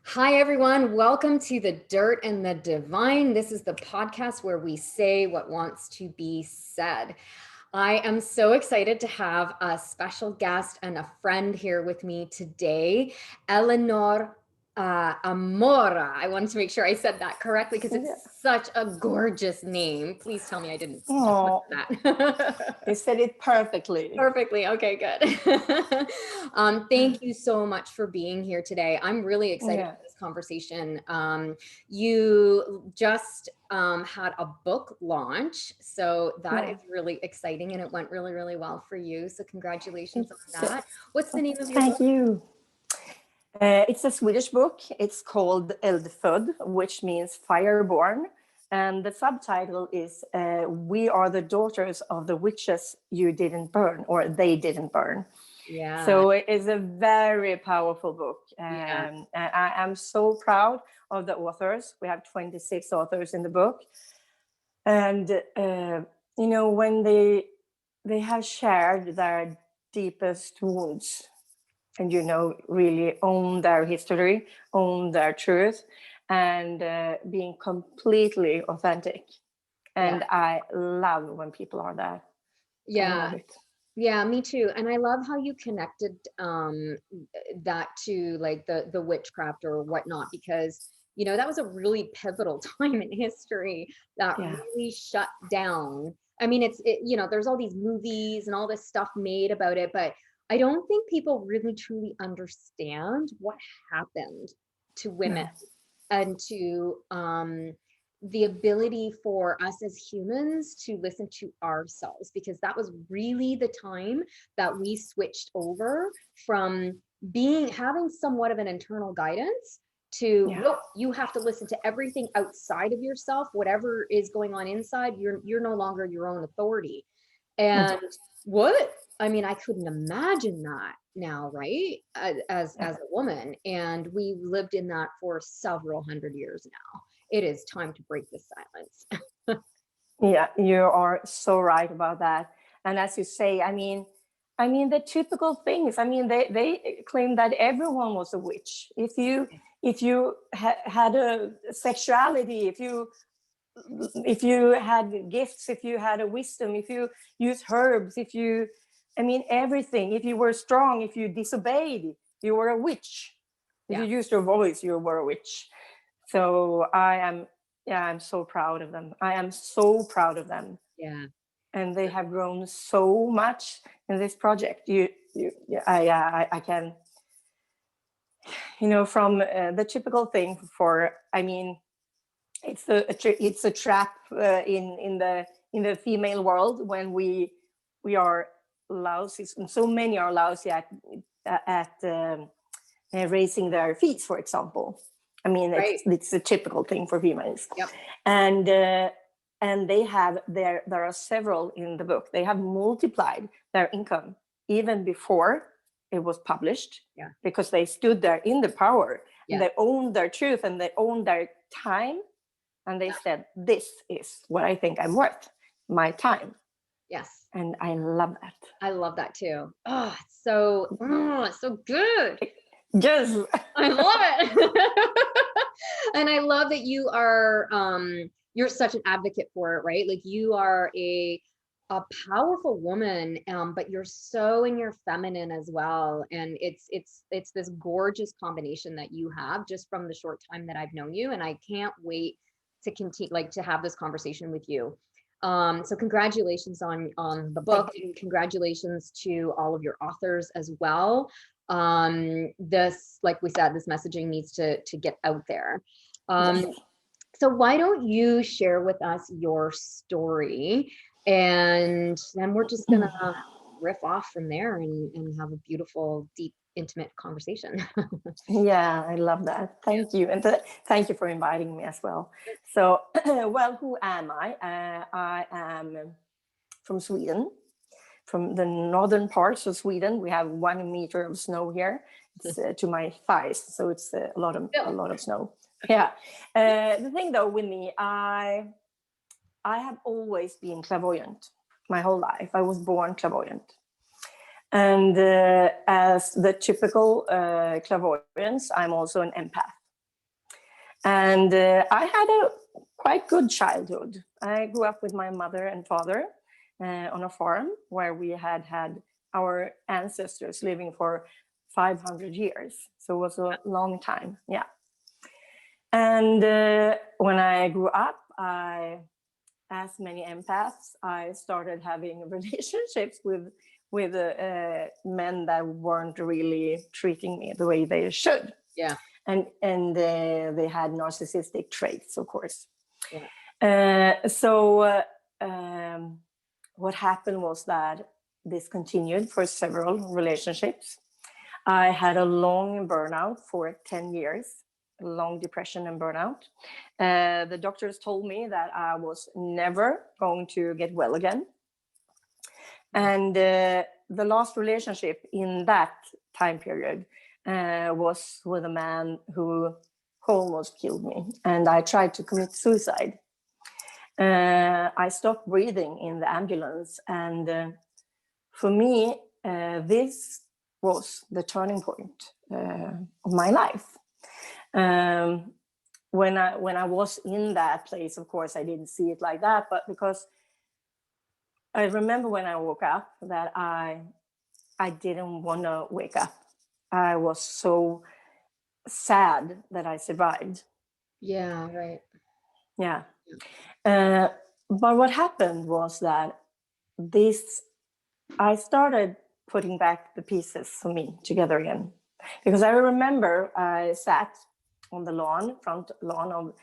Hi, everyone. Welcome to The Dirt and the Divine. This is the podcast where we say what wants to be said. I am so excited to have a special guest and a friend here with me today, Eleonor Amora. I wanted to make sure I said that correctly because Yeah. it's such a gorgeous name. Please tell me I didn't Oh, that. you said it perfectly. Perfectly. Okay, good. Thank you so much for being here today. I'm really excited Yeah. for this conversation. You just had a book launch, so that Yeah. is really exciting, and it went really, really well for you. So congratulations It's, on that. What's the name of your thank book? you. It's a Swedish book. It's called Eldfödd, which means fireborn. And the subtitle is We Are the Daughters of the Witches You Didn't Burn, or They Didn't Burn. Yeah, So it is a very powerful book. yeah, And I am so proud of the authors. We have 26 authors in the book. And, when they have shared their deepest wounds and really own their history, own their truth, and being completely authentic. yeah, And I love when people are that. I yeah. love it. Yeah, me too. And I love how you connected that to like the witchcraft or whatnot, because that was a really pivotal time in history that Yeah. really shut down. I mean, there's all these movies and all this stuff made about it, but I don't think people really truly understand what happened to women No. and to the ability for us as humans to listen to ourselves, because that was really the time that we switched over from having somewhat of an internal guidance to, Yeah. nope, you have to listen to everything outside of yourself. Whatever is going on inside, you're no longer your own authority. Mm. And what I mean, I couldn't imagine that now, right? Yeah. As a woman, and we lived in that for several hundred years now. It is time to break the silence. Yeah, you are so right about that. And as you say, I mean the typical things. I mean, they claim that everyone was a witch. If you had a sexuality, if you had gifts, if you had a wisdom, if you used herbs, everything. If you were strong, if you disobeyed, you were a witch. If Yeah, you used your voice, you were a witch. So I'm so proud of them. I am so proud of them, yeah, and they have grown so much in this project. I can, from the typical thing for. I mean, it's a trap in the female world when we are lousy. So many are lousy at raising their feet, for example. I mean, right. it's a typical thing for females, Yep. and there are several in the book. They have multiplied their income even before it was published, Yeah. because they stood there in the power, and Yes. they owned their truth, and they owned their time, and they Yeah. said, "This is what I think I'm worth, my time," Yes. and I love that. I love that too. It's so good. Yes. I love it. And I love that you're such an advocate for it, right? Like you are a powerful woman, but you're so in your feminine as well. And it's this gorgeous combination that you have just from the short time that I've known you. And I can't wait to continue, like, to have this conversation with you. So congratulations on the book, Thank you. and congratulations to all of your authors as well. This, like we said, this messaging needs to get out there. Yes. So why don't you share with us your story, and then we're just gonna riff off from there and have a beautiful, deep, intimate conversation. Yeah, I love that. Thank you. And thank you for inviting me as well. So, well, who am I? I am from Sweden, from the northern parts of Sweden. We have 1 meter of snow here. It's to my thighs, so it's a Bill. lot of snow. Yeah. The thing though with me, I have always been clairvoyant my whole life. I was born clairvoyant. And as the typical clairvoyance, I'm also an empath. And I had a quite good childhood. I grew up with my mother and father on a farm where we had our ancestors living for 500 years. So it was a long time. Yeah. And when I grew up, as many empaths, I started having relationships with men that weren't really treating me the way they should. Yeah. And they had narcissistic traits, of course. Yeah. What happened was that this continued for several relationships. I had a long burnout for 10 years, long depression and burnout. The doctors told me that I was never going to get well again. And the last relationship in that time period was with a man who almost killed me. And I tried to commit suicide. I stopped breathing in the ambulance. And for me, this was the turning point of my life. When I was in that place, of course, I didn't see it like that, but because I remember when I woke up that I didn't want to wake up. I was so sad that I survived. Yeah, right. Yeah. But what happened was that I started putting back the pieces for me together again. Because I remember I sat on the front lawn of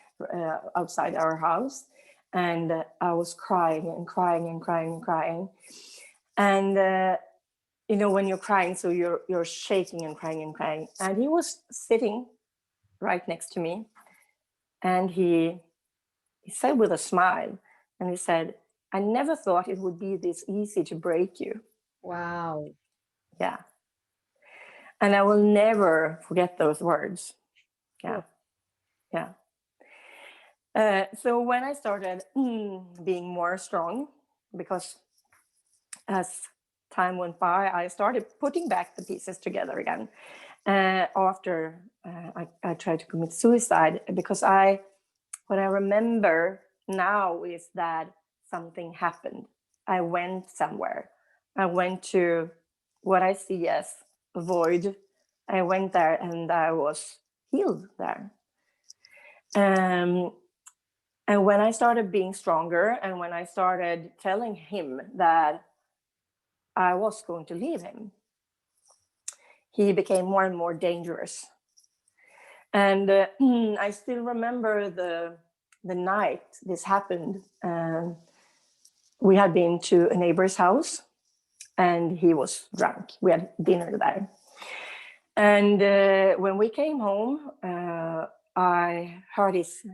outside our house, and I was crying and crying and crying and crying. And when you're crying, so you're shaking and crying and crying. And he was sitting right next to me, and he said with a smile, and he said, "I never thought it would be this easy to break you." Wow. Yeah. And I will never forget those words. Yeah. Cool. Yeah. So when I started being more strong, because as time went by, I started putting back the pieces together again. After I tried to commit suicide, because what I remember now is that something happened. I went somewhere. I went to what I see as a void. I went there and I was healed there. And when I started being stronger, and when I started telling him that I was going to leave him, he became more and more dangerous. And I still remember the night this happened. We had been to a neighbor's house, and he was drunk. We had dinner there. And when we came home, I heard his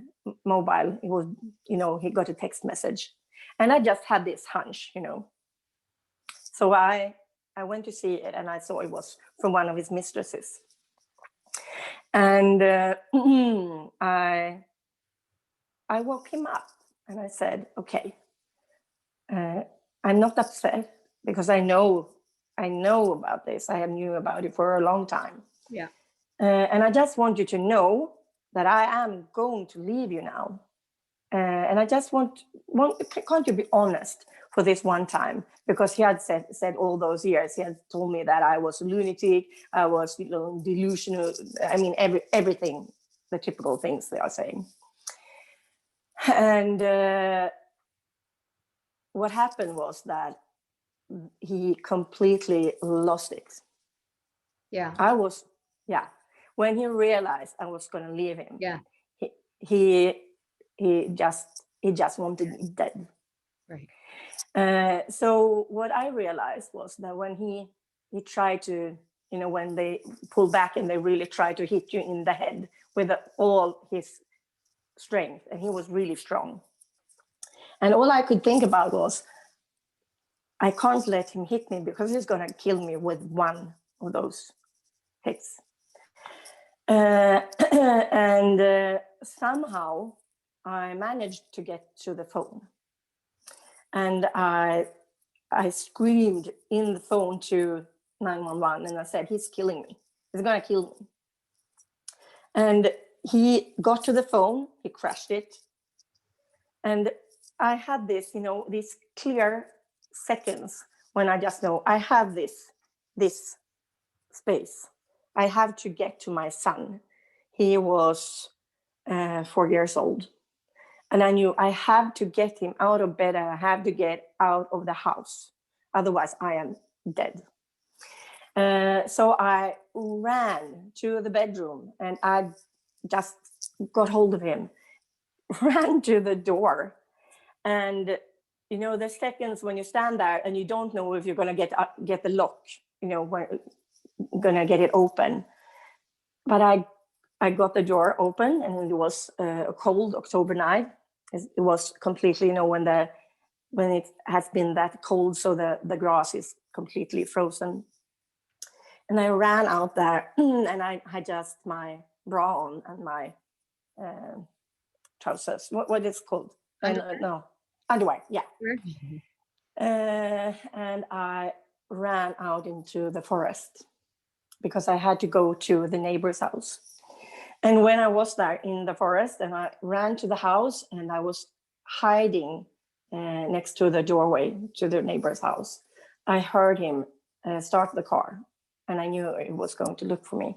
mobile. It was, he got a text message. And I just had this hunch, So I went to see it, and I saw it was from one of his mistresses. And I woke him up, and I said, "Okay, I'm not upset, because I know about this. I knew about it for a long time. Yeah. And I just want you to know that I am going to leave you now. And I just can't you be honest for this one time?" Because he had said all those years, he had told me that I was a lunatic, I was delusional. I mean, everything, the typical things they are saying. And what happened was that he completely lost it. Yeah. When he realized I was going to leave him, yeah, he just wanted me dead. Right. So what I realized was that when he tried to, when they pull back and they really try to hit you in the head with all his strength, and he was really strong. And all I could think about was, I can't let him hit me, because he's going to kill me with one of those hits. And somehow I managed to get to the phone. And I screamed in the phone to 911, and I said, "He's killing me. He's going to kill me." And he got to the phone, he crashed it. And I had this, these clear seconds when I just know I have this space. I have to get to my son. He was 4 years old. And I knew I have to get him out of bed and I have to get out of the house. Otherwise, I am dead. So I ran to the bedroom and I just got hold of him, ran to the door. And, the seconds when you stand there and you don't know if you're going to get the lock, when going to get it open. But I got the door open and it was a cold October night. It was completely, when it has been that cold, so the grass is completely frozen. And I ran out there and I had just my bra on and my trousers. What is it called? No, underwear. Yeah. And I ran out into the forest because I had to go to the neighbor's house. And when I was there in the forest and I ran to the house and I was hiding next to the doorway to the neighbor's house, I heard him start the car and I knew he was going to look for me.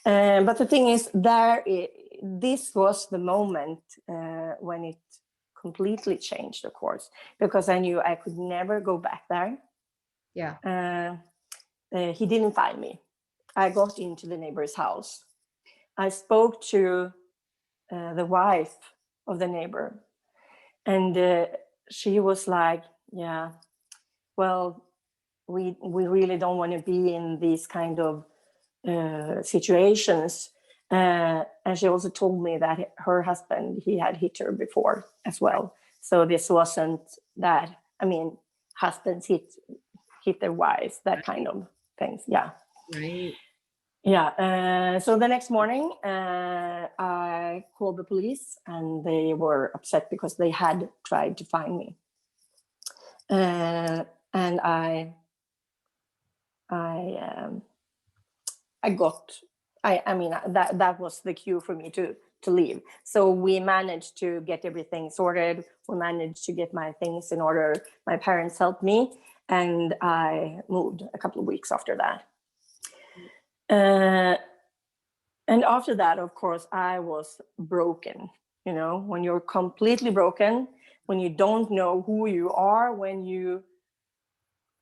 But the thing is, this was the moment when it completely changed, of course, because I knew I could never go back there. Yeah. He didn't find me. I got into the neighbor's house. I spoke to the wife of the neighbor, and she was like, yeah, well, we really don't want to be in these kind of situations. And she also told me that her husband, he had hit her before as well. So this wasn't that, husbands hit their wives, that kind of things. Yeah. Right. Yeah. So the next morning, I called the police and they were upset because they had tried to find me. And that was the cue for me to leave. So we managed to get everything sorted. We managed to get my things in order. My parents helped me and I moved a couple of weeks after that. And after that, of course, I was broken. When you're completely broken, when you don't know who you are,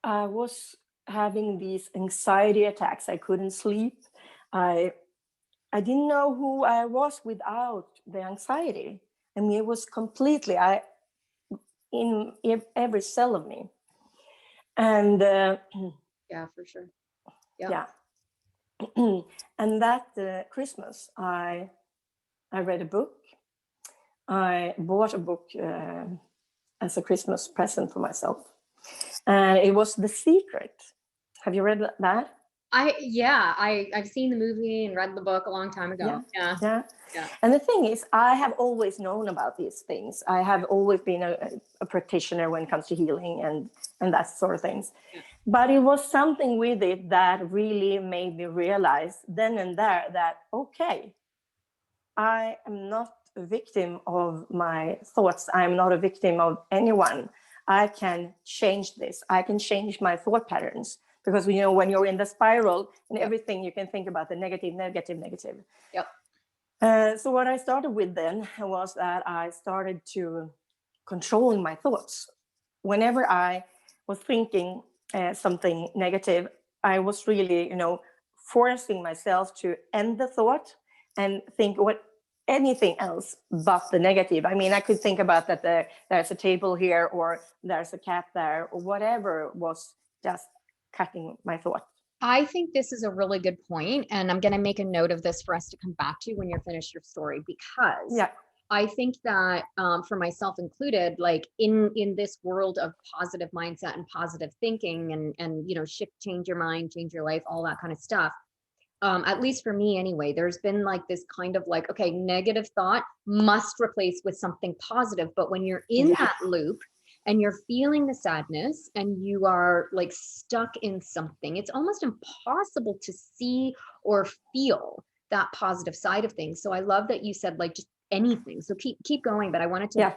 I was having these anxiety attacks. I couldn't sleep. I didn't know who I was without the anxiety. It was completely in every cell of me. And yeah, for sure. Yep. Yeah. And that Christmas, I read a book. I bought a book as a Christmas present for myself. And it was The Secret. Have you read that? I've seen the movie and read the book a long time ago. Yeah. And the thing is, I have always known about these things. I have always been a practitioner when it comes to healing and that sort of things. Yeah. But it was something with it that really made me realize then and there that, okay, I am not a victim of my thoughts. I'm not a victim of anyone. I can change this. I can change my thought patterns. Because when you're in the spiral and everything, you can think about the negative. Yep. So what I started with then was that I started to control my thoughts. Whenever I was thinking something negative, I was really, forcing myself to end the thought and think anything else but the negative. I could think about that there's a table here or there's a cat there or whatever was just cutting my thought. I think this is a really good point, and I'm going to make a note of this for us to come back to when you're finished your story, because I think that for myself included, like in this world of positive mindset and positive thinking and shift, change your mind, change your life, all that kind of stuff. At least for me anyway, there's been like this kind of like, okay, negative thought must replace with something positive. But when you're in that loop, and you're feeling the sadness and you are like stuck in something, it's almost impossible to see or feel that positive side of things. So I love that you said like just anything. So keep going, but I wanted to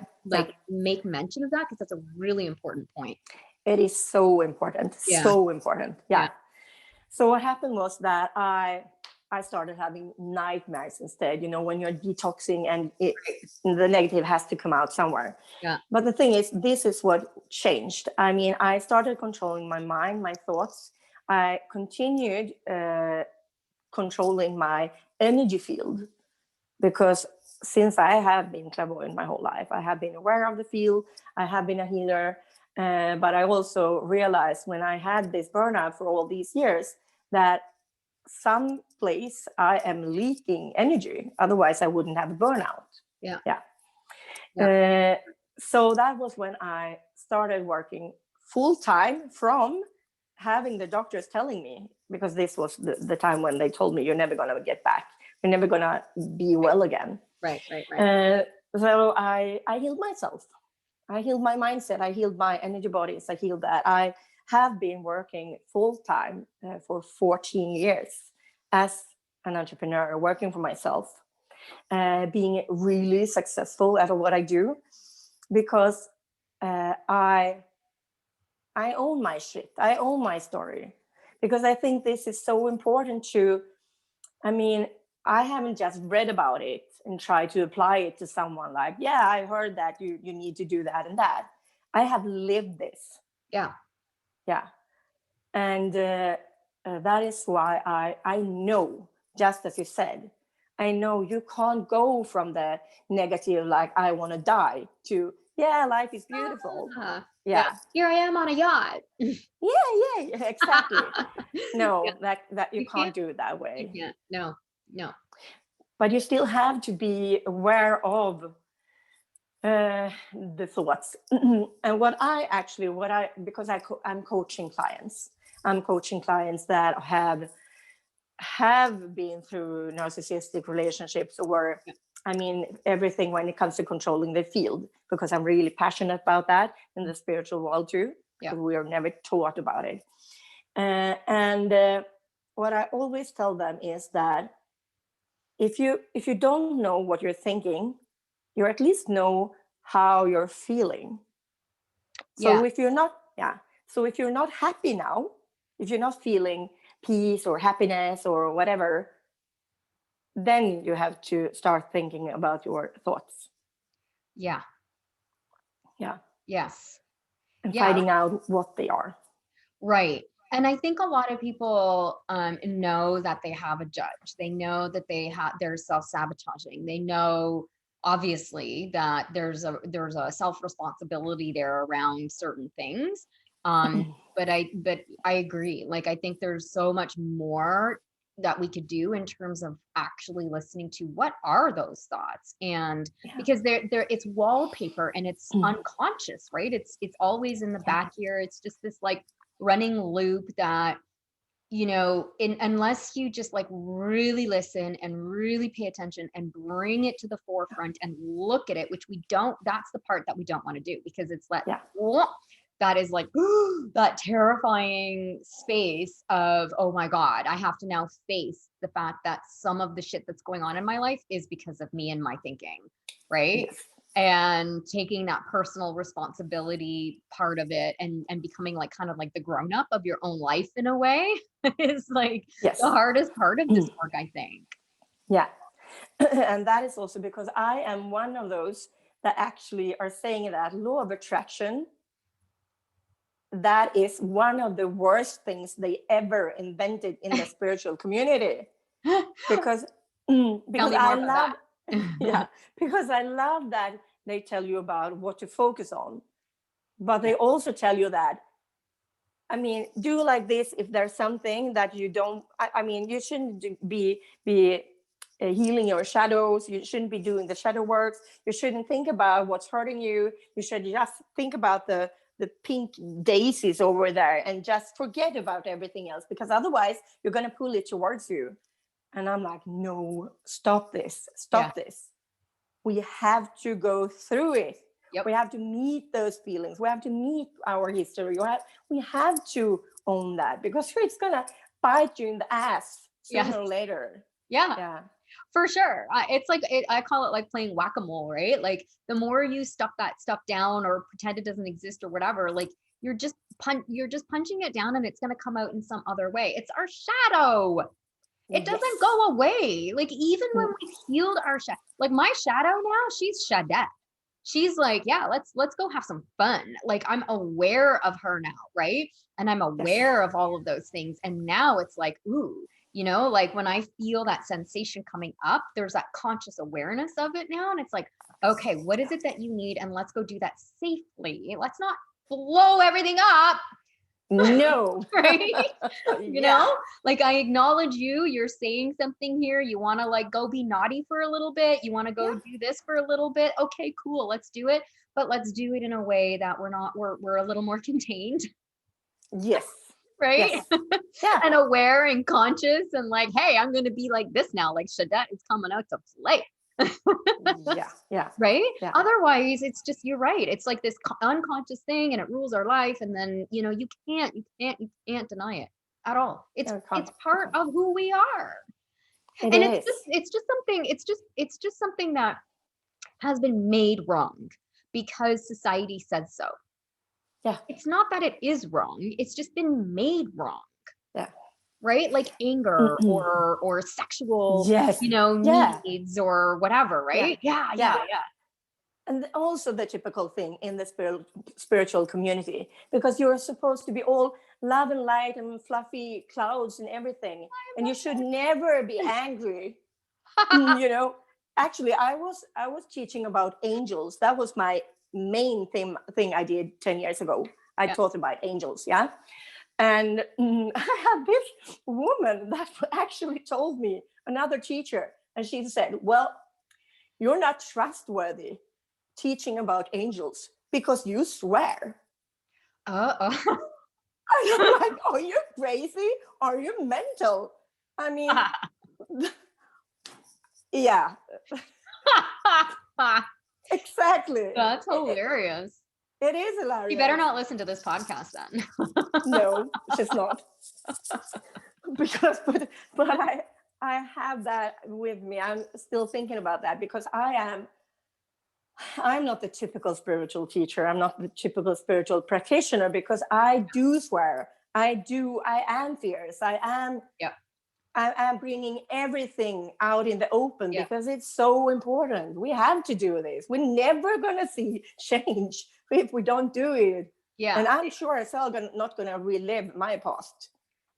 make mention of that because that's a really important point. It is so important. Yeah. So important. Yeah. So what happened was that I started having nightmares instead, when you're detoxing and the negative has to come out somewhere. Yeah. But the thing is, this is what changed. I mean, I started controlling my mind, my thoughts. I continued controlling my energy field, because since I have been clairvoyant my whole life, I have been aware of the field, I have been a healer, but I also realized when I had this burnout for all these years that some place I am leaking energy, otherwise I wouldn't have a burnout. So that was when I started working full time, from having the doctors telling me, because this was the time when they told me you're never going to get back, you're never going to be well again. Right. So I healed myself. I healed my mindset. I healed my energy bodies. I healed that. I have been working full time for 14 years as an entrepreneur, working for myself, being really successful at what I do, because I own my shit. I own my story, because I think this is so important to, I haven't just read about it and tried to apply it to someone like, yeah, I heard that you need to do that and that. I have lived this. Yeah. And that is why I know, just as you said, I know you can't go from the negative, like, I want to die, to, yeah, life is beautiful. Here I am on a yacht. Yeah, exactly. No, that you can't do it that way. No. But you still have to be aware of the thoughts. And because I'm coaching clients. I'm coaching clients that have been through narcissistic relationships, or everything when it comes to controlling the field, because I'm really passionate about that in the spiritual world too. We are never taught about it. And what I always tell them is that if you don't know what you're thinking, you at least know how you're feeling. So if you're not happy now, if you're not feeling peace or happiness or whatever, then you have to start thinking about your thoughts. Yes. And finding out what they are. Right. And I think a lot of people know that they have a judge. They know that they're self-sabotaging. They know, obviously, that there's a self-responsibility there around certain things. But I agree. Like, I think there's so much more that we could do in terms of actually listening to what are those thoughts, and because it's wallpaper and it's unconscious, right? It's always in the back here. It's just this like running loop that, unless you just like really listen and really pay attention and bring it to the forefront and look at it, which we don't, that's the part that we don't want to do, because it's like, that is like that terrifying space of, oh my God, I have to now face the fact that some of the shit that's going on in my life is because of me and my thinking, right? Yes. And taking that personal responsibility part of it and becoming like kind of like the grown up of your own life in a way is like the hardest part of this work, I think. Yeah. And that is also because I am one of those that actually are saying that law of attraction, that is one of the worst things they ever invented in the spiritual community. Because I love because I love that they tell you about what to focus on, but they also tell you that, do like this if there's something that you don't, you shouldn't be healing your shadows. You shouldn't be doing the shadow works. You shouldn't think about what's hurting you. You should just think about the pink daisies over there and just forget about everything else, because otherwise you're going to pull it towards you. And I'm like, no, stop this. We have to go through it. We have to meet those feelings. We have to meet our history. We have to own that, because it's going to bite you in the ass sooner or later. Yeah. For sure. It's like I call it like playing whack-a-mole, right? Like the more you stuff that stuff down or pretend it doesn't exist or whatever, like you're just punching it down and it's going to come out in some other way. It's our shadow. It Yes. doesn't go away. Like even when we've healed our shadow, like my shadow now, she's Shadette. She's like, yeah, let's go have some fun. Like I'm aware of her now, right? And I'm aware of all of those things. And now it's like, ooh, like when I feel that sensation coming up, there's that conscious awareness of it now. And it's like, okay, what is it that you need? And let's go do that safely. Let's not blow everything up. No. Right? Like I acknowledge you're saying something here. You want to like go be naughty for a little bit. You want to go do this for a little bit. Okay, cool. Let's do it. But let's do it in a way that we're a little more contained. Yes. Right? Yes. Yeah. And aware and conscious and like, hey, I'm going to be like this now. Like Shadette is coming out to play. Yeah. Right. Yeah. Otherwise it's just, you're right. It's like this unconscious thing and it rules our life. And then, you can't deny it at all. It's part of who we are. It And is. it's just something that has been made wrong because society says so. Yeah. It's not that it is wrong. It's just been made wrong. Yeah. Right? Like anger or sexual, needs or whatever, right? Yeah. And also the typical thing in the spiritual community, because you're supposed to be all love and light and fluffy clouds and everything. And you should never be angry. Actually, I was teaching about angels. That was my main thing I did 10 years ago. I taught about angels. Yeah. And I had this woman that actually told me, another teacher, and she said, well, you're not trustworthy teaching about angels because you swear. I'm like, are you crazy? Are you mental? I mean, yeah. Exactly. That's hilarious. It is hilarious. You better not listen to this podcast then. No, she's not. But I have that with me. I'm still thinking about that because I'm not the typical spiritual teacher. I'm not the typical spiritual practitioner because I do swear. I am fierce. I am bringing everything out in the open because it's so important. We have to do this. We're never going to see change if we don't do it. Yeah. And I'm sure as hell not going to relive my past.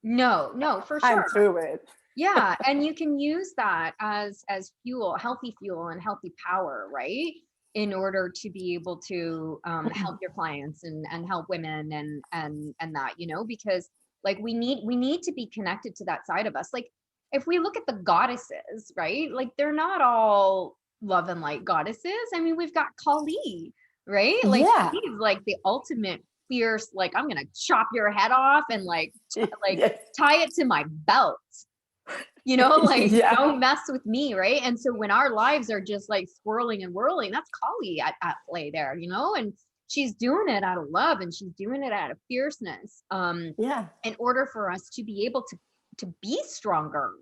No, for sure. I'm through it. Yeah. And you can use that as fuel, healthy fuel and healthy power, right? In order to be able to help your clients and help women and that, because like we need to be connected to that side of us. Like if we look at the goddesses, right? Like they're not all love and light goddesses. I mean, we've got Kali, right? Like she's like the ultimate fierce, like I'm gonna chop your head off and like tie it to my belt. Don't mess with me, right? And so when our lives are just like swirling and whirling, that's Kali at play there, and she's doing it out of love and she's doing it out of fierceness. In order for us to be able to be stronger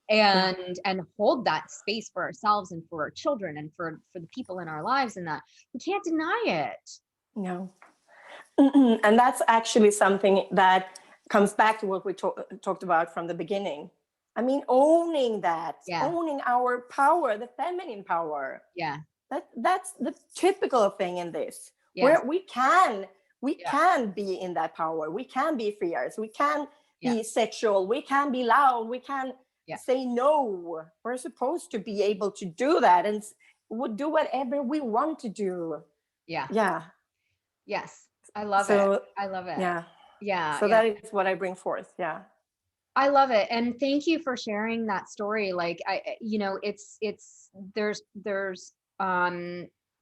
and hold that space for ourselves and for our children and for the people in our lives, and that we can't deny it. No. And that's actually something that comes back to what we talked about from the beginning. I mean, owning that, owning our power, the feminine power. Yeah. That's the typical thing in this, where we can be in that power. We can be fierce. We can be sexual. We can be loud. We can say no. We're supposed to be able to do that and we'll do whatever we want to do. Yeah. Yeah. Yes. I love it. I love it. Yeah. Yeah. So that is what I bring forth. Yeah. I love it. And thank you for sharing that story. Like there's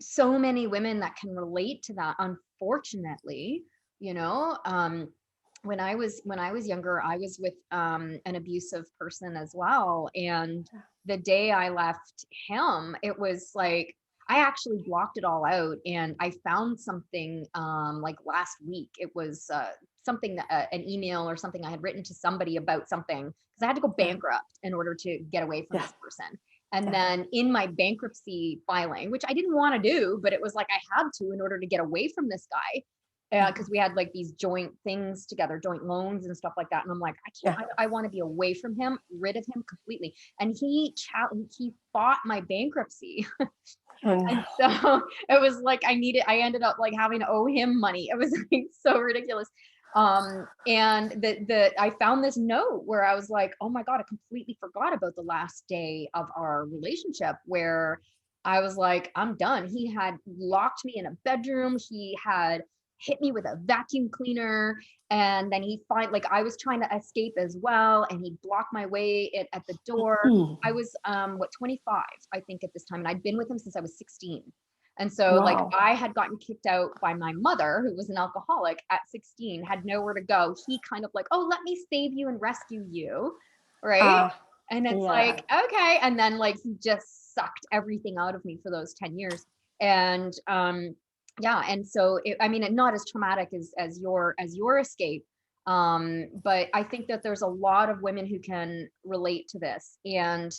so many women that can relate to that. Unfortunately, when I was younger, I was with an abusive person as well. And the day I left him, it was like, I actually blocked it all out and I found something like last week. It was something that an email or something I had written to somebody about something, because I had to go bankrupt in order to get away from this person. And then in my bankruptcy filing, which I didn't want to do, but it was like I had to in order to get away from this guy, because we had like these joint things together, joint loans and stuff like that. And I'm like, I can't, I want to be away from him, rid of him completely. And he fought my bankruptcy. And so it was like, I ended up like having to owe him money. It was like so ridiculous. And I found this note where I was like, oh my God, I completely forgot about the last day of our relationship, where I was like, I'm done. He had locked me in a bedroom. He had hit me with a vacuum cleaner. And then I was trying to escape as well. And he blocked my way at the door. I was, 25, I think at this time. And I'd been with him since I was 16. And so like I had gotten kicked out by my mother, who was an alcoholic at 16, had nowhere to go. He kind of like, oh, let me save you and rescue you. Right. And it's like, okay. And then like, he just sucked everything out of me for those 10 years. And, and so, not as traumatic as your escape. But I think that there's a lot of women who can relate to this. And,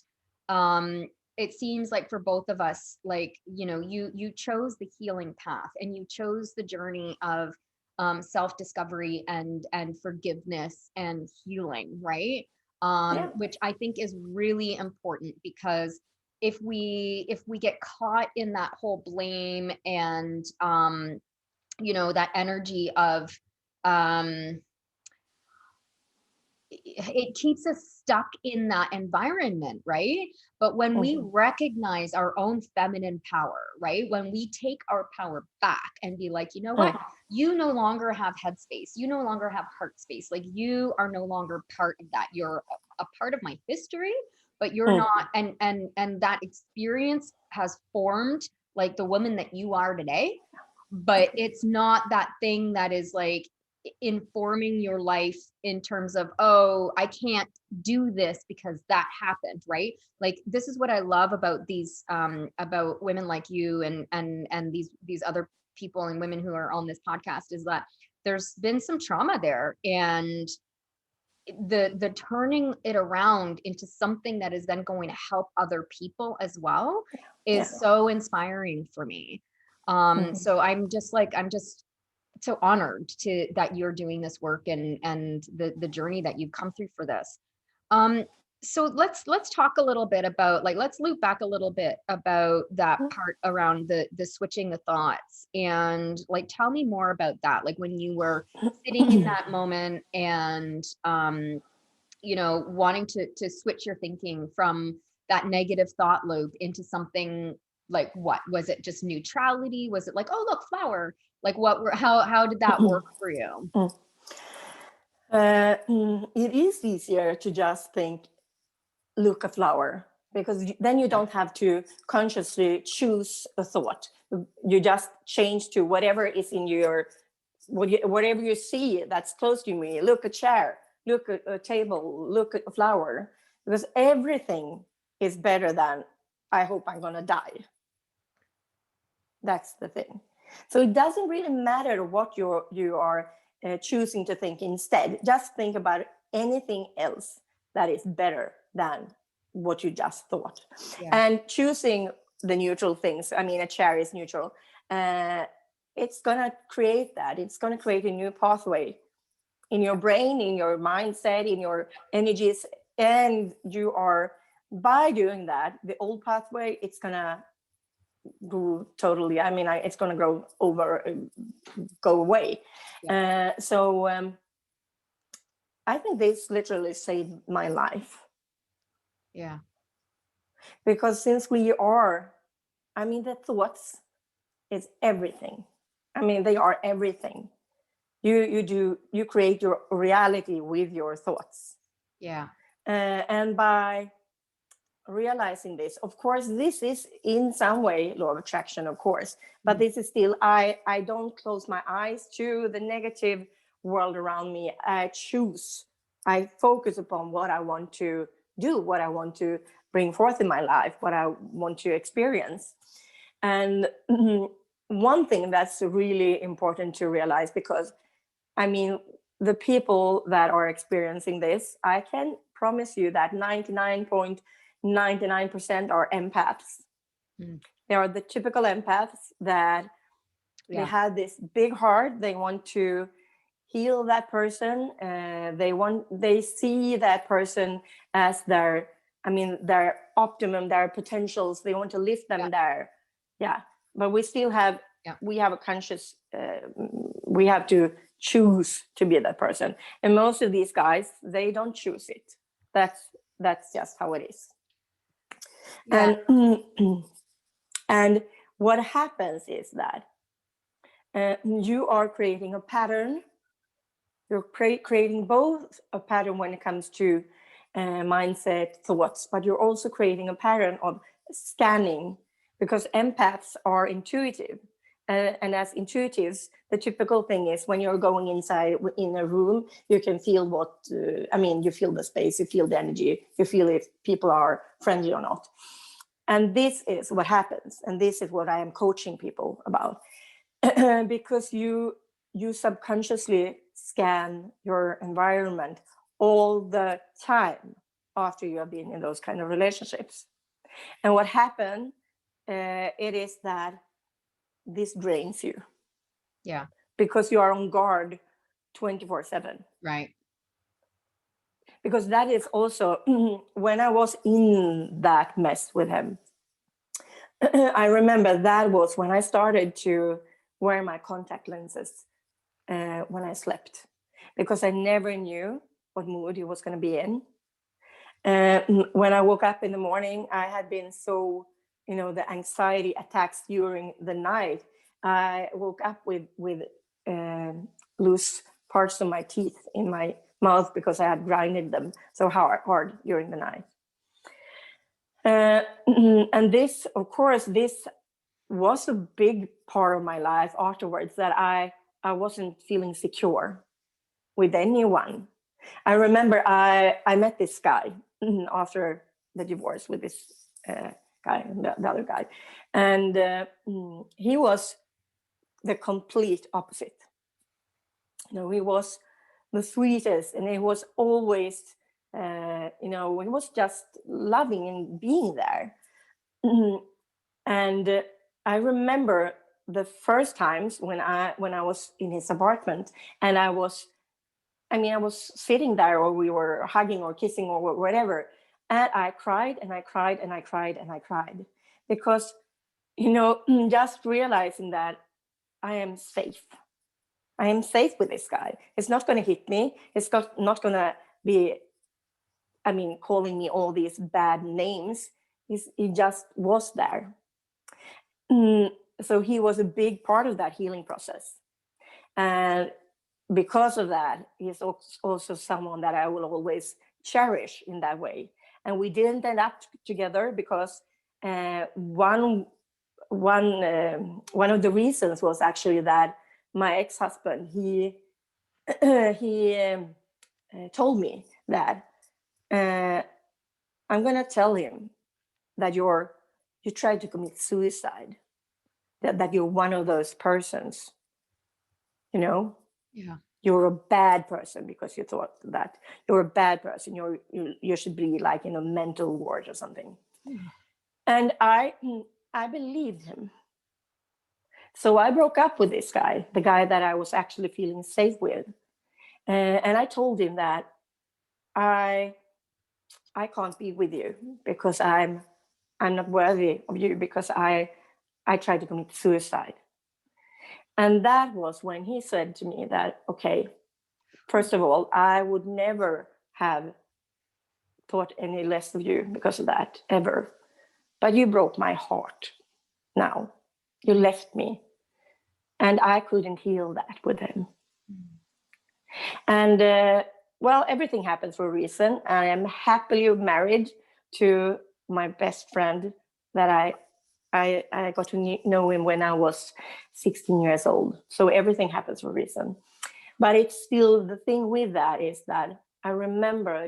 it seems like for both of us, like, you chose the healing path, and you chose the journey of self-discovery and forgiveness and healing, right? Which I think is really important, because if we get caught in that whole blame and that energy of it keeps us stuck in that environment, right? But when we recognize our own feminine power, right? When we take our power back and be like, you know what? You no longer have headspace. You no longer have heart space. Like, you are no longer part of that. You're a part of my history, but you're not. And that experience has formed like the woman that you are today. But it's not that thing that is like informing your life in terms of, oh, I can't do this because that happened, right? Like, this is what I love about these about women like you and these other people and women who are on this podcast, is that there's been some trauma there, and the turning it around into something that is then going to help other people as well is so inspiring for me. So I'm just so honored that you're doing this work and the journey that you've come through for this. So let's talk a little bit about, like, let's loop back a little bit about that part around the switching the thoughts, and like, tell me more about that. Like, when you were sitting in that moment and, wanting to switch your thinking from that negative thought loop into something like, what was it? Just neutrality? Was it like, oh, look, flower? Like, how did that work for you? It is easier to just think, look, a flower, because then you don't have to consciously choose a thought. You just change to whatever is in your, whatever you see that's close to me. Look, a chair, look, a table, look, at a flower, because everything is better than, I hope I'm gonna die. That's the thing. So it doesn't really matter what you are choosing to think instead. Just think about anything else that is better than what you just thought. And choosing the neutral things. I mean, a chair is neutral. It's going to create that. It's going to create a new pathway in your brain, in your mindset, in your energies. And you are, by doing that, the old pathway, it's going to go totally, it's going to go away. So I think this literally saved my life. Because since we are, the thoughts is everything. They are everything. You create your reality with your thoughts. And by realizing this, of course, this is in some way law of attraction, of course, but this is still, I don't close my eyes to the negative world around me. I focus upon what I want to do, what I want to bring forth in my life, what I want to experience. And one thing that's really important to realize, because the people that are experiencing this, I can promise you that 99.99% are empaths. They are the typical empaths that they have this big heart. They want to heal that person. They see that person as their optimum, their potentials. They want to lift them there. Yeah. But we still have, we have a conscious, we have to choose to be that person. And most of these guys, they don't choose it. That's just how it is. Yeah. And what happens is that you are creating a pattern. You're creating both a pattern when it comes to mindset, thoughts, but you're also creating a pattern of scanning, because empaths are intuitive. And as intuitives, the typical thing is when you're going inside in a room, you can feel you feel the space, you feel the energy, you feel if people are friendly or not. And this is what happens. And this is what I am coaching people about. Because you subconsciously scan your environment all the time after you have been in those kind of relationships. And what happened, it is that this drains you. Yeah. Because you are on guard 24/7. Right. Because that is also, when I was in that mess with him, I remember that was when I started to wear my contact lenses when I slept, because I never knew what mood he was going to be in. When I woke up in the morning, I had been so, the anxiety attacks during the night. I woke up with loose parts of my teeth in my mouth because I had grinded them so hard during the night. And this, of course, this was a big part of my life afterwards, that I wasn't feeling secure with anyone. I remember I met this guy after the divorce with this guy, the other guy. And he was the complete opposite. He was the sweetest, and he was always, he was just loving and being there. And I remember the first times when I was in his apartment, and I was sitting there, or we were hugging or kissing or whatever, and I cried and I cried and I cried and I cried, because just realizing that I am safe. I am safe with this guy. It's not going to hit me. It's not going to be, calling me all these bad names. He just was there. So he was a big part of that healing process. And because of that, he's also someone that I will always cherish in that way. And we didn't end up together because one of the reasons was actually that my ex-husband, he told me that I'm going to tell him that you tried to commit suicide, that you're one of those persons, Yeah. You're a bad person because you thought that you're a bad person. You should be like in a mental ward or something. And I believed him. So I broke up with this guy, the guy that I was actually feeling safe with. And I told him that I can't be with you because I'm not worthy of you, because I tried to commit suicide. And that was when he said to me that, okay, first of all, I would never have thought any less of you because of that, ever. But you broke my heart now. You left me. And I couldn't heal that with him. And everything happens for a reason. I am happily married to my best friend that I got to know him when I was 16 years old. So everything happens for a reason. But it's still, the thing with that is that I remember,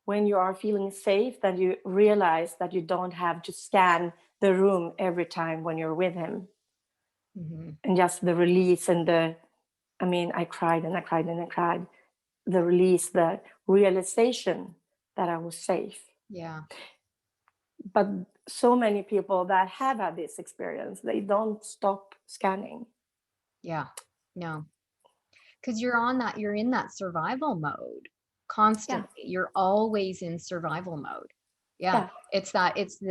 when you are feeling safe, that you realize that you don't have to scan the room every time when you're with him. And just the release and the I mean, I cried and I cried and I cried. The release, the realization that I was safe. Yeah. But so many people that have had this experience, they don't stop scanning. Yeah. No. Because you're in that survival mode Yeah. constantly. You're always in survival mode. Yeah. Yeah. It's there's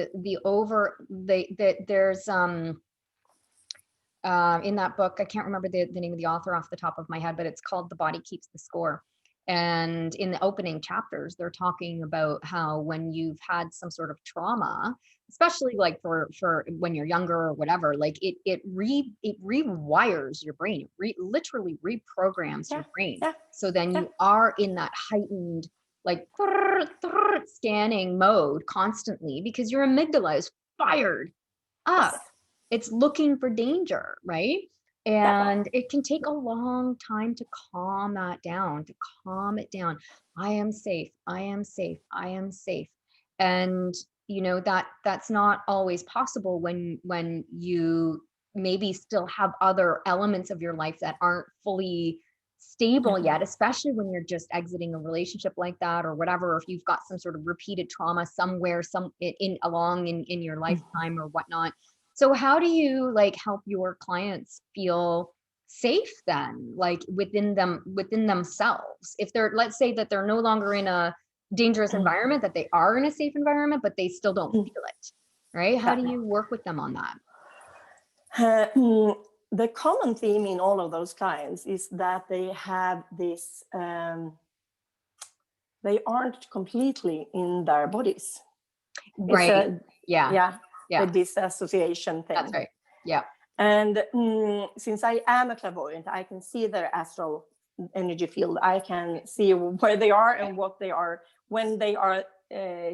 in that book, I can't remember the name of the author off the top of my head, but it's called The Body Keeps the Score. And in the opening chapters, they're talking about how when you've had some sort of trauma, especially like for when you're younger or whatever, like it rewires your brain. It literally reprograms your Yeah. brain. Yeah. So then Yeah. you are in that heightened like scanning mode constantly because your amygdala is fired up. Yes. It's looking for danger, right? Yeah. And it can take a long time to calm that down, to calm it down. I am safe. I am safe. I am safe. And you know that's not always possible when you maybe still have other elements of your life that aren't fully stable Yeah. yet, especially when you're just exiting a relationship like that or whatever, or if you've got some sort of repeated trauma somewhere, some in along in your lifetime or whatnot. So how do you like help your clients feel safe then, like within themselves? If they're, let's say that they're no longer in a dangerous environment, that they are in a safe environment, but they still don't feel it, right? How do you work with them on that? The common theme in all of those clients is that they have this, they aren't completely in their bodies. Right. It's Yeah. the disassociation thing. That's right. Yeah. And since I am a clairvoyant, I can see their astral energy field. I can see where they are and what they are. When they are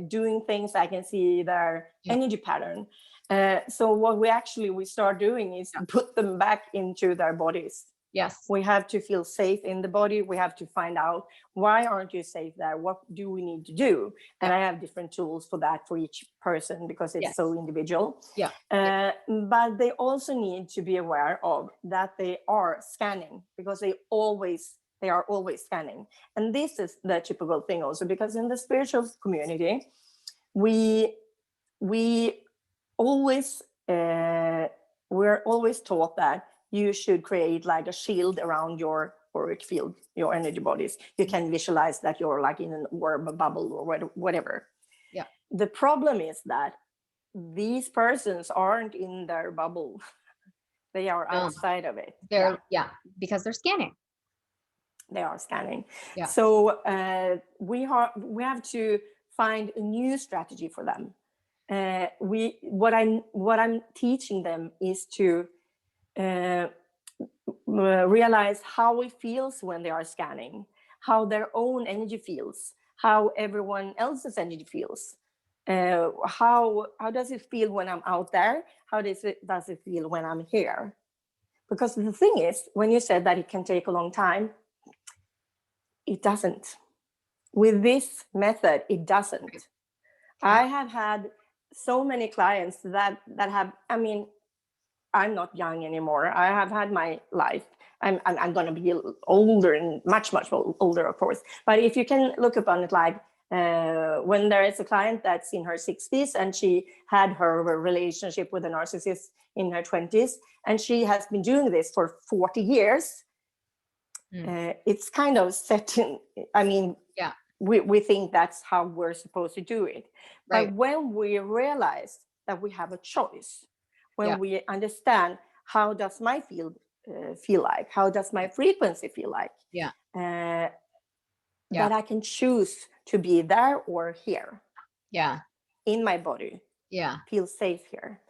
doing things, I can see their energy pattern. So what we start doing is put them back into their bodies. Yes. We have to feel safe in the body. We have to find out, why aren't you safe there? What do we need to do? And I have different tools for that for each person because it's so individual. Yeah. But they also need to be aware of that they are scanning, because they are always scanning. And this is the typical thing also, because in the spiritual community, we're always taught that you should create like a shield around your auric field, your energy bodies. You can visualize that you're like in an orb, a bubble, or whatever. Yeah. The problem is that these persons aren't in their bubble. They are outside of it. Because they're scanning. They are scanning. Yeah. So we have to find a new strategy for them. What I'm teaching them is to realize how it feels when they are scanning, how their own energy feels, how everyone else's energy feels. How does it feel when I'm out there? How does it feel when I'm here? Because the thing is, when you said that it can take a long time, it doesn't. With this method, it doesn't. Okay. I have had so many clients that have, I mean, I'm not young anymore. I have had my life. I'm going to be older, and much older, of course. But if you can look upon it like when there is a client that's in her 60s and she had her relationship with a narcissist in her 20s, and she has been doing this for 40 years, it's kind of set in, I mean, we think that's how we're supposed to do it. Right. But when we realize that we have a choice, when we understand, how does my field feel like? How does my frequency feel like? That I can choose to be there or here. In my body. Feel safe here.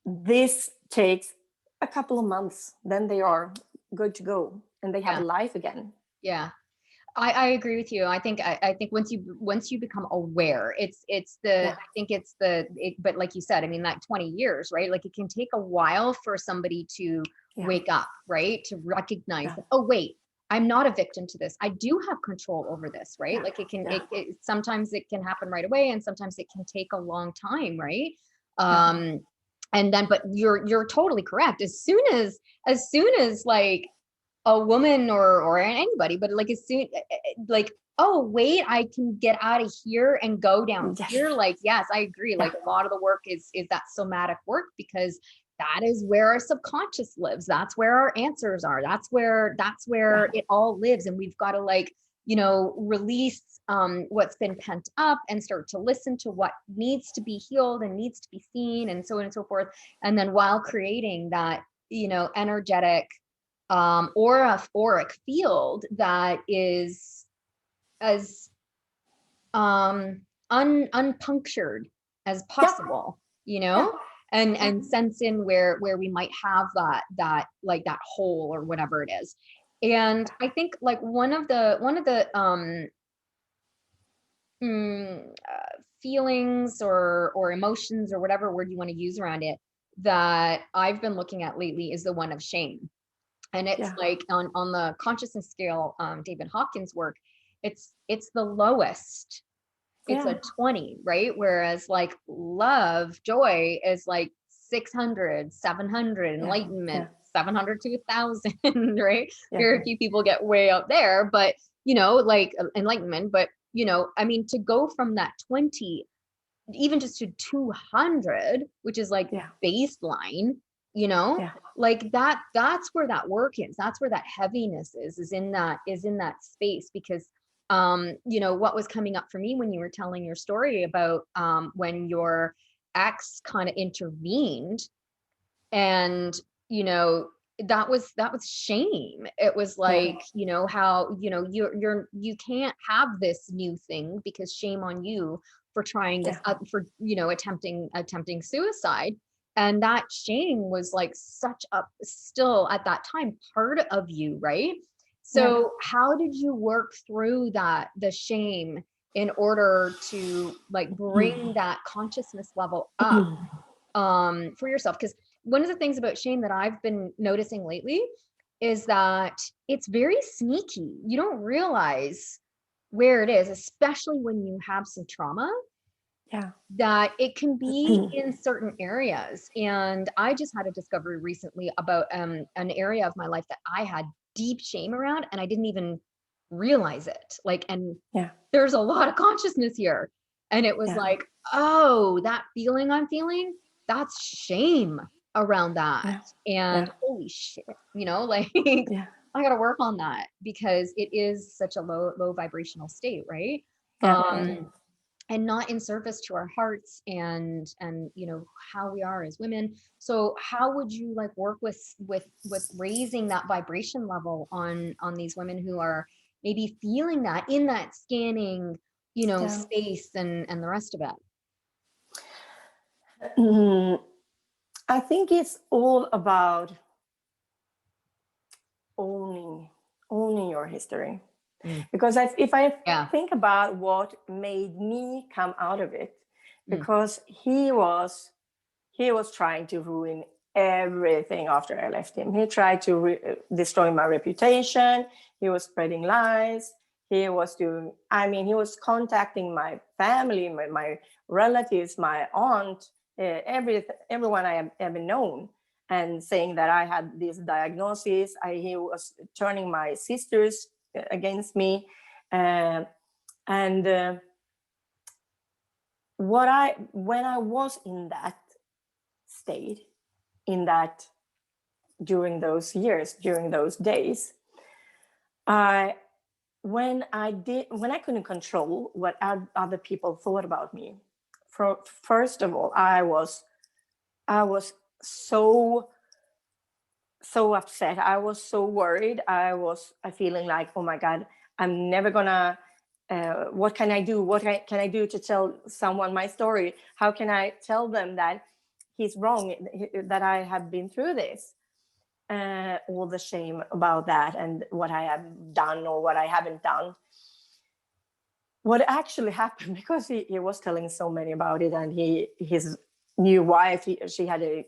This takes a couple of months. Then they are good to go and they have a life again. I agree with you. I think once you become aware, but like you said, I mean, like 20 years, right? Like it can take a while for somebody to wake up, right? To recognize that, oh wait, I'm not a victim to this. I do have control over this, right? Like it can, sometimes it can happen right away, and sometimes it can take a long time, right? And then, but you're totally correct. As soon as like a woman or anybody, but like as soon like, oh wait, I can get out of here and go down Yes. here. Like, yes, I agree. Like a lot of the work is that somatic work, because that is where our subconscious lives. That's where our answers are. That's where it all lives. And we've got to, like, release what's been pent up and start to listen to what needs to be healed and needs to be seen, and so on and so forth. And then while creating that, energetic or a auric field that is as unpunctured as possible, and sense in where we might have that like that hole or whatever it is. And I think like one of the feelings or emotions or whatever word you want to use around it that I've been looking at lately is the one of shame. And it's like on the consciousness scale, David Hawkins' work, it's the lowest. It's a 20, right? Whereas like love, joy is like 600, 700, enlightenment, 700 to 1,000, right? Very few people get way up there, but like enlightenment, but I mean, to go from that 20, even just to 200, which is like baseline, like that's where that work is. That's where that heaviness is in that space. Because what was coming up for me when you were telling your story about when your ex kind of intervened, and that was shame. It was like, how you can't have this new thing because shame on you for trying this, for attempting suicide. And that shame was like such a, still at that time, part of you, right? So how did you work through the shame in order to like bring that consciousness level up for yourself? Because one of the things about shame that I've been noticing lately is that it's very sneaky. You don't realize where it is, especially when you have some trauma, that it can be in certain areas. And I just had a discovery recently about an area of my life that I had deep shame around, and I didn't even realize it. Like, and there's a lot of consciousness here. And it was like, oh, that feeling I'm feeling, that's shame around that. And holy shit, like I got to work on that, because it is such a low vibrational state, right? And not in service to our hearts and how we are as women. So how would you like work with raising that vibration level on these women who are maybe feeling that in that scanning space and the rest of it? I think it's all about owning your history. Because if I think about what made me come out of it, because he was trying to ruin everything after I left him. He tried to destroy my reputation. He was spreading lies. He was contacting my family, my relatives, my aunt, everyone I have ever known, and saying that I had this diagnosis. He was turning my sisters against me. When I was in that state, during those years, during those days, when I couldn't control what other people thought about me, first of all, I was so upset. I was so worried. I feeling like, oh my God, I'm never gonna, what can I do? What can I do to tell someone my story? How can I tell them that he's wrong, that I have been through this? All the shame about that and what I have done or what I haven't done. What actually happened, because he was telling so many about it, and his new wife, she had a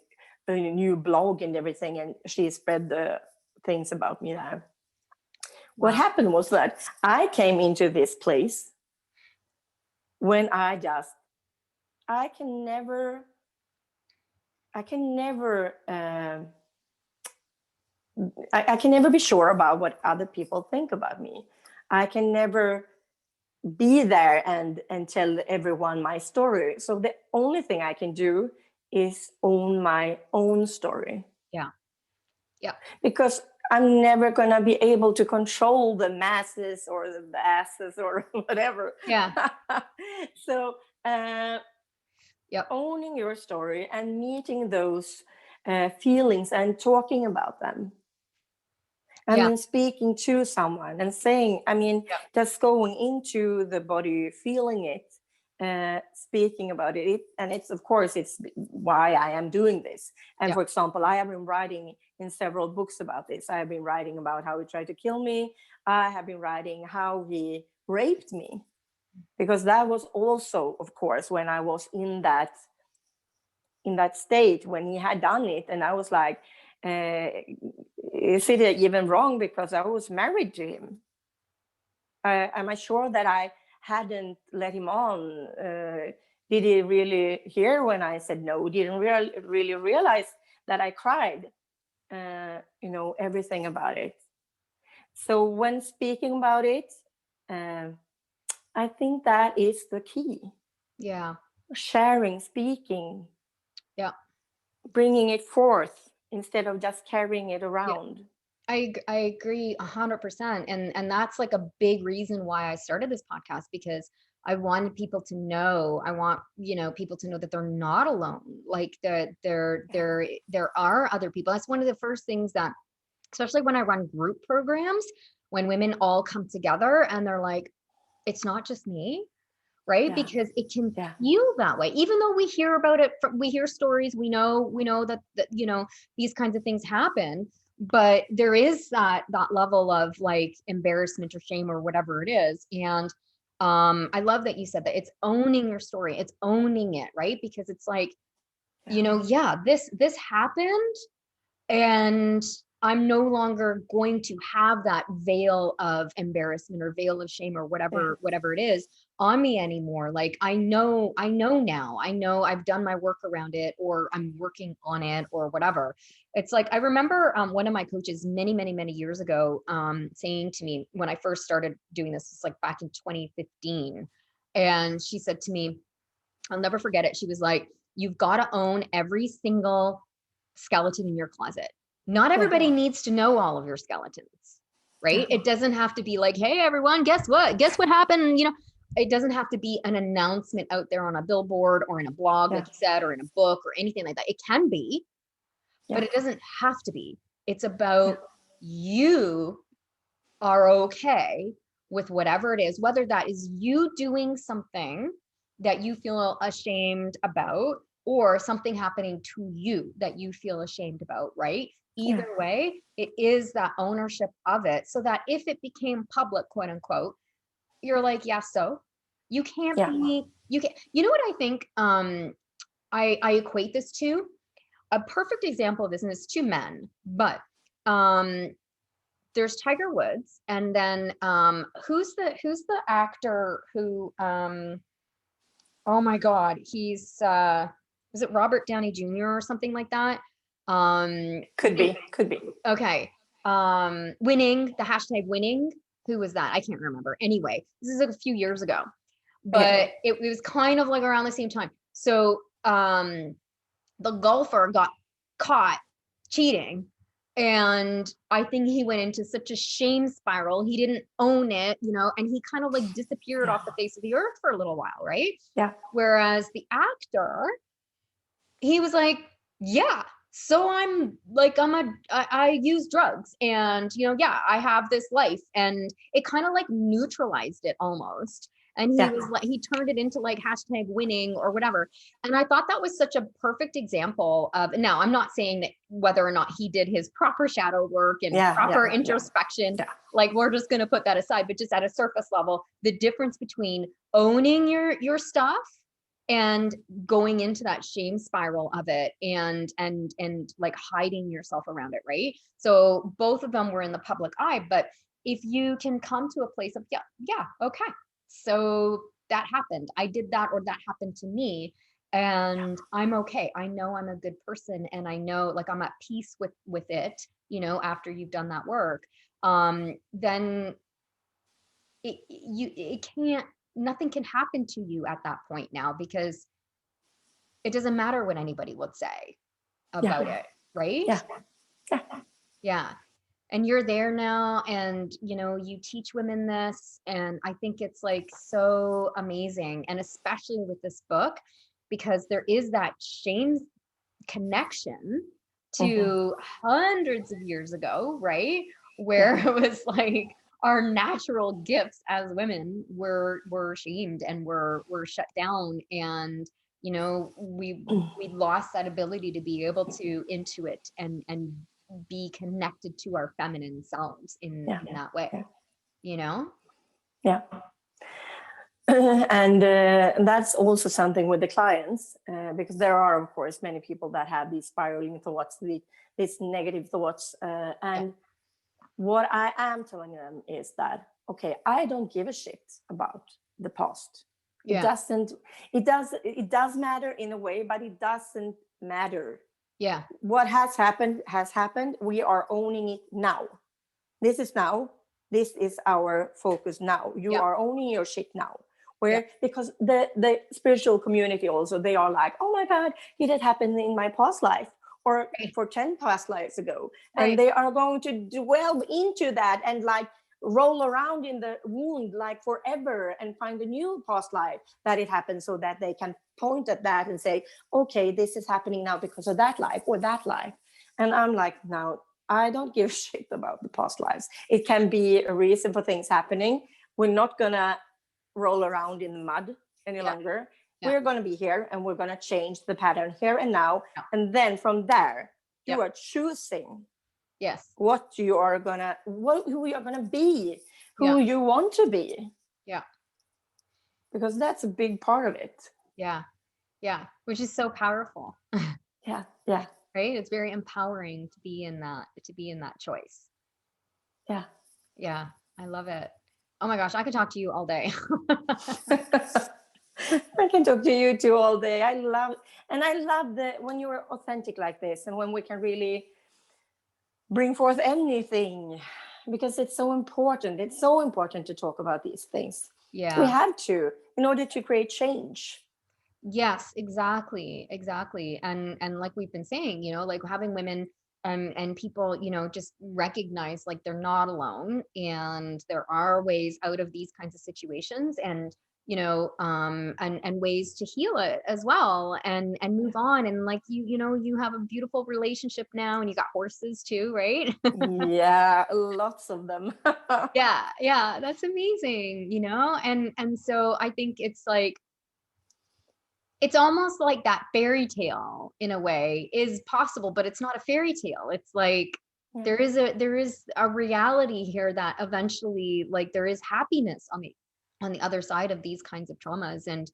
new blog and everything, and she spread the things about me there. Wow. What happened was that I came into this place when I can never I can never be sure about what other people think about me. I can never be there and tell everyone my story. So the only thing I can do is own my own story. Yeah. Yeah. Because I'm never going to be able to control the masses or the masses or whatever. Yeah. So Yep. owning your story and meeting those feelings and talking about them. I Yeah. mean, speaking to someone and saying, I mean, Yep. just going into the body, feeling it, speaking about it. And it's, of course, it's why I am doing this. And Yep. for example, I have been writing in several books about this. I have been writing about how he tried to kill me. I have been writing how he raped me, because that was also, of course, when I was in that state when he had done it. And I was like, is it even wrong because I was married to him? Am I sure that I hadn't let him on? Did he really hear when I said no? Didn't really realize that I cried, everything about it. So when speaking about it, I think that is the key. Yeah. Sharing, speaking. Yeah. Bringing it forth instead of just carrying it Yeah. around. I agree 100%. And that's like a big reason why I started this podcast, because I wanted people to know, I want, people to know that they're not alone. Like that there are other people. That's one of the first things that, especially when I run group programs, when women all come together and they're like, it's not just me, right? Yeah. Because it can Yeah. feel that way, even though we hear about it, we hear stories, we know that these kinds of things happen, but there is that level of like embarrassment or shame or whatever it is. And I love that you said that it's owning your story, it's owning it, right? Because it's like, yeah, this happened, and I'm no longer going to have that veil of embarrassment or veil of shame or whatever it is on me anymore. Like I know now, I know I've done my work around it, or I'm working on it, or whatever. It's like, I remember one of my coaches many years ago saying to me when I first started doing this, it's like back in 2015. And she said to me, I'll never forget it. She was like, you've got to own every single skeleton in your closet. Not everybody needs to know all of your skeletons, right? It doesn't have to be like, hey, everyone, guess what happened? It doesn't have to be an announcement out there on a billboard or in a blog, like you said, or in a book or anything like that. It can be, but it doesn't have to be. It's about you are okay with whatever it is, whether that is you doing something that you feel ashamed about, or something happening to you that you feel ashamed about, right? Either way, it is that ownership of it, so that if it became public, quote unquote, you're like, yeah, so you can't be, you can, what I think, I equate this to a perfect example of this, and it's two men, but there's Tiger Woods, and then who's the actor who oh my God, he's is it Robert Downey Jr. or something like that? Could be. Okay. Winning, the hashtag winning. Who was that? I can't remember. Anyway, this is a few years ago, but it was kind of like around the same time. So the golfer got caught cheating, and I think he went into such a shame spiral. He didn't own it, and he kind of like disappeared off the face of the earth for a little while, right? Yeah. Whereas the actor, he was like, yeah, so I use drugs, and I have this life, and it kind of like neutralized it almost. And he was like, he turned it into like hashtag winning or whatever. And I thought that was such a perfect example of, now I'm not saying that whether or not he did his proper shadow work and proper introspection, like we're just going to put that aside, but just at a surface level, the difference between owning your stuff and going into that shame spiral of it, and like hiding yourself around it, right? So both of them were in the public eye, but if you can come to a place of, okay, so that happened, I did that, or that happened to me, and I'm okay. I know I'm a good person, and I know, like, I'm at peace with it, after you've done that work, then it can't, nothing can happen to you at that point now, because it doesn't matter what anybody would say about Yeah. it, right? Yeah. Yeah. Yeah. And you're there now, and you teach women this, and I think it's like so amazing, and especially with this book, because there is that shame connection Mhm. to hundreds of years ago, right? Where Yeah. it was like our natural gifts as women were shamed, and were shut down, and we lost that ability to be able to intuit and be connected to our feminine selves in Yeah. that way, Yeah. you know? Yeah. And that's also something with the clients, because there are, of course, many people that have these spiraling thoughts, these negative thoughts. Yeah. And what I am telling them is that, okay, I don't give a shit about the past. It Yeah. doesn't, it does matter in a way, but it doesn't matter. Yeah. What has happened has happened. We are owning it now. This is now. This is our focus now. You Yep. are owning your shit now. Yep. Because the spiritual community also, they are like, oh my God, it had happened in my past life, or Right. for 10 past lives ago. Right. And they are going to dwell into that and like roll around in the wound like forever and find a new past life that it happened, so that they can point at that and say, okay, this is happening now because of that life or that life. And I'm like, now, I don't give a shit about the past lives. It can be a reason for things happening. We're not gonna roll around in the mud any Yeah. longer. Yeah. We're gonna be here, and we're gonna change the pattern here and now. Yeah. And then from there, you Yeah. are choosing Yes. who you are gonna be, Yeah. who you want to be, Yeah. because that's a big part of it. Yeah. Yeah. Which is so powerful. Yeah, yeah, Right? It's very empowering to be in that choice. yeah. Yeah. I love it. Oh my gosh, I could talk to you all day. I can talk to you too all day. I love that when you're authentic like this, and when we can really bring forth anything, because it's so important. It's so important to talk about these things. We Yeah. have to, in order to create change. Yes, exactly. Exactly. And like we've been saying, like having women and people, just recognize like they're not alone, and there are ways out of these kinds of situations, and and ways to heal it as well, and move on, and like you have a beautiful relationship now, and you got horses too, right? Yeah, lots of them. Yeah, yeah, that's amazing, and so I think it's like it's almost like that fairy tale in a way is possible, but it's not a fairy tale. It's like Yeah. there is a reality here that eventually, like, there is happiness on the other side of these kinds of traumas. And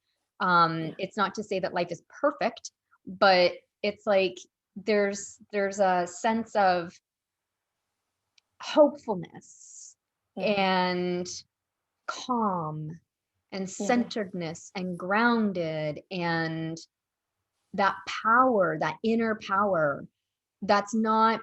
it's not to say that life is perfect, but it's like there's a sense of hopefulness Yeah. and calm and Yeah. centeredness and grounded, and that power, that inner power that's not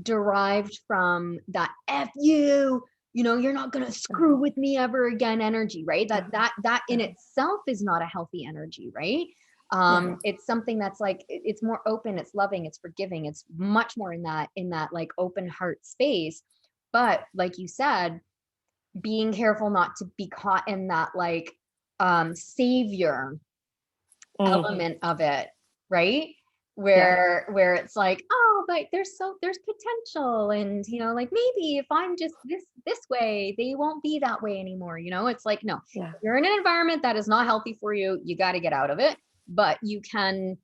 derived from that F you, you're not going to screw with me ever again energy, right? That in itself is not a healthy energy, right? It's something that's like, it's more open, it's loving, it's forgiving, it's much more in that like open heart space. But like you said, being careful not to be caught in that like savior element of it, right? Where it's like, oh, but there's potential, and like maybe if I'm just this way, they won't be that way anymore. It's like, no, Yeah. if you're in an environment that is not healthy for you, you got to get out of it. But you can,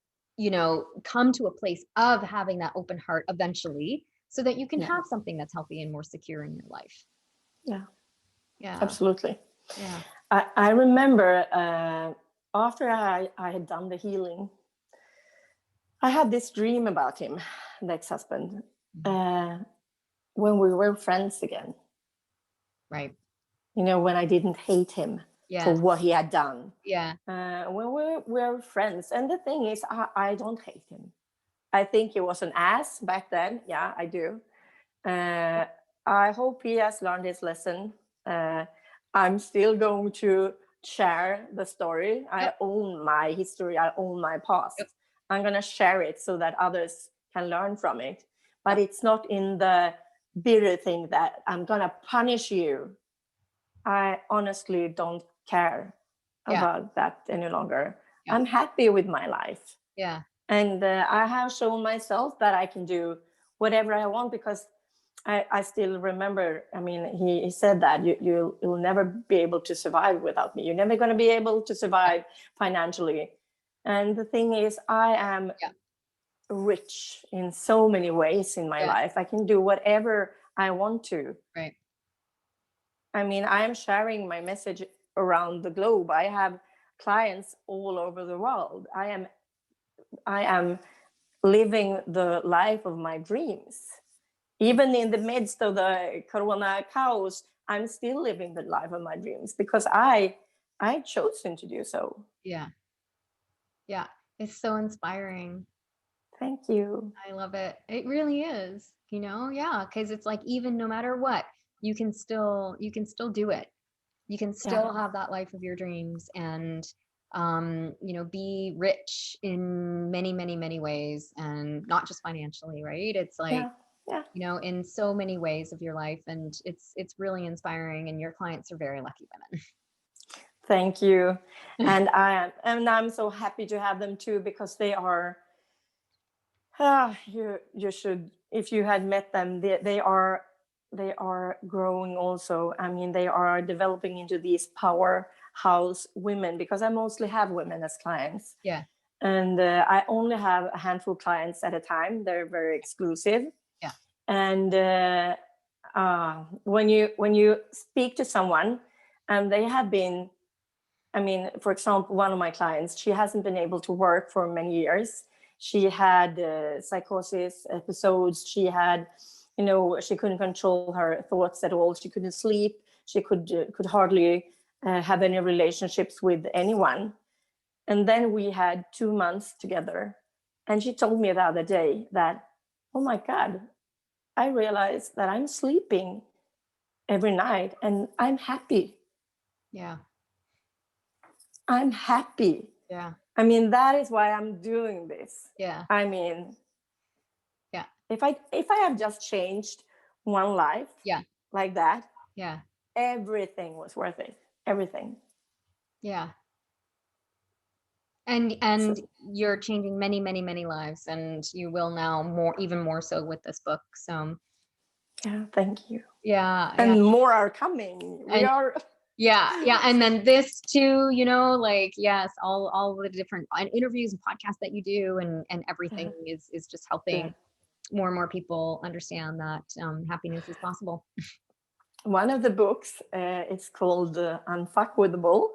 come to a place of having that open heart eventually, so that you can have something that's healthy and more secure in your life. Yeah. Yeah. Absolutely. Yeah. I remember after I had done the healing, I had this dream about him, the ex-husband, when we were friends again. Right. When I didn't hate him. for what he had done. Yeah. When we're friends. And the thing is, I don't hate him. I think he was an ass back then. Yeah, I do. I hope he has learned his lesson. I'm still going to share the story. I own my history. I own my past. I'm going to share it so that others can learn from it. But it's not in the bitter thing that I'm going to punish you. I honestly don't care about that any longer. I'm happy with my life. Yeah. And I have shown myself that I can do whatever I want, because I still remember, I mean, he said that you'll never be able to survive without me. You're never going to be able to survive financially. And the thing is, I am rich in so many ways in my life. I can do whatever I want to. Right. I mean, I am sharing my message around the globe. I have clients all over the world. I am living the life of my dreams. Even in the midst of the corona chaos, I'm still living the life of my dreams because I chosen to do so. Yeah. Yeah. It's so inspiring. Thank you. I love it. It really is, yeah. Cause it's like, even no matter what, you can still do it. You can still have that life of your dreams and, be rich in many, many, many ways, and not just financially, right? It's like, in so many ways of your life, and it's really inspiring, and your clients are very lucky women. Thank you. And I'm so happy to have them too, because they are, you should, if you had met them, they are growing also. I mean, they are developing into these powerhouse women, because I mostly have women as clients. Yeah. And I only have a handful of clients at a time. They're very exclusive. Yeah. And when you speak to someone, and they have been, I mean, for example, one of my clients, she hasn't been able to work for many years. She had psychosis episodes. She had, she couldn't control her thoughts at all. She couldn't sleep. She could hardly have any relationships with anyone. And then we had 2 months together. And she told me the other day that, oh my God, I realized that I'm sleeping every night and I'm happy. Yeah. I'm happy. Yeah. I mean, that is why I'm doing this. Yeah. I mean, yeah. If I have just changed one life, like that, everything was worth it. Everything. Yeah. And you're changing many, many, many lives, and you will now even more so with this book. So yeah, thank you. Yeah. And more are coming. Yeah. And then this too, yes, all the different interviews and podcasts that you do, and everything is just helping more and more people understand that happiness is possible. One of the books, it's called Unfuckable,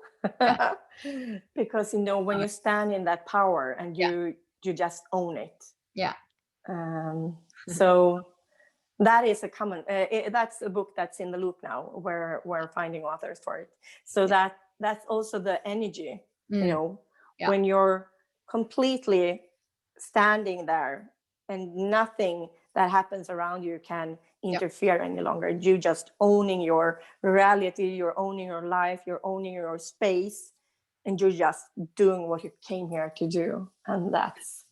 because when you stand in that power and you just own it. Yeah. So that is a common. That's a book that's in the loop now, where we're finding authors for it. So that's also the energy. When you're completely standing there and nothing that happens around you can interfere any longer. You just owning your reality, you're owning your life, you're owning your space, and you're just doing what you came here to do. And that's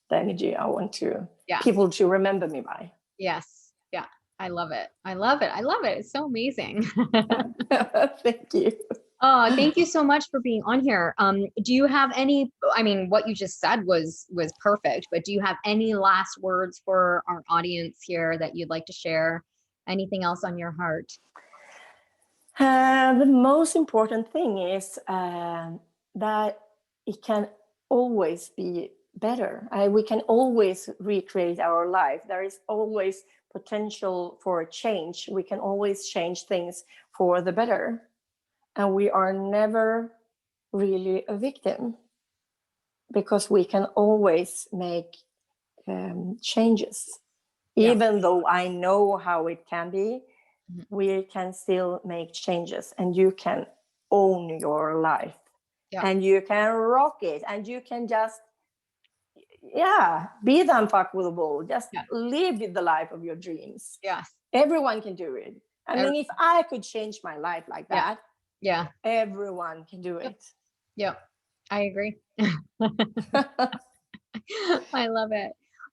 the energy I want people to remember me by. Yes. Yeah. I love it. It's so amazing. Thank you. Oh, thank you so much for being on here. Do you have any, what you just said was perfect, but do you have any last words for our audience here that you'd like to share? Anything else on your heart? The most important thing is that it can always be better. We can always recreate our life. There is always potential for change. We can always change things for the better. And we are never really a victim, because we can always make changes. Even though I know how it can be, we can still make changes, and you can own your life. Yeah. And you can rock it, and you can just, be the unfuckable. Just live the life of your dreams. Yes. Everyone can do it. I mean, if I could change my life like that, everyone can do it. Yeah, I agree. I love it.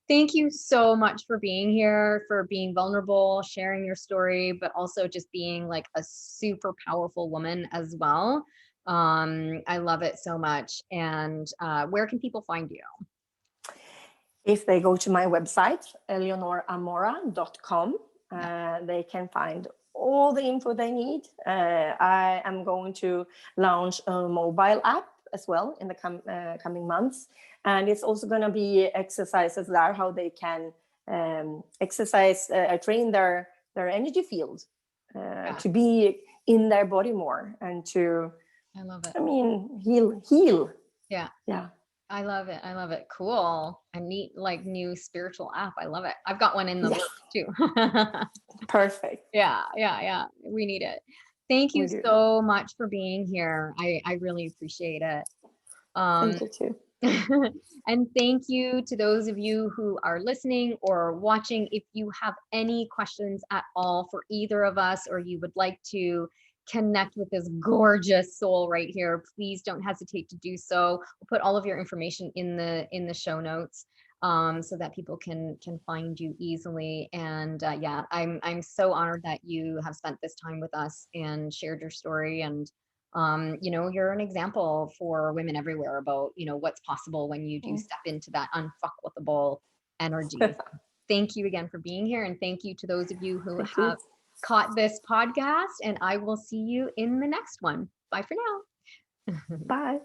Thank you so much for being here, for being vulnerable, sharing your story, but also just being like a super powerful woman as well. I love it so much. And where can people find you? If they go to my website, eleonoramora.com, they can find all the info they need. I am going to launch a mobile app as well in the coming months. And it's also going to be exercises there, how they can exercise, train their energy field to be in their body more, and to, I love it. I mean, heal. Yeah. Yeah. I love it. I love it. Cool. A neat, like, new spiritual app. I love it. I've got one in the works too. Perfect. Yeah. We need it. Thank you so much for being here. I really appreciate it. Thank you too. And thank you to those of you who are listening or watching. If you have any questions at all for either of us, or you would like to connect with this gorgeous soul right here, please don't hesitate to do so. We'll put all of your information in the show notes, so that people can find you easily. And I'm so honored that you have spent this time with us and shared your story. And you're an example for women everywhere about, what's possible when you do step into that unfuckable energy. Thank you again for being here. And thank you to those of you who have caught this podcast. And I will see you in the next one. Bye for now. Bye.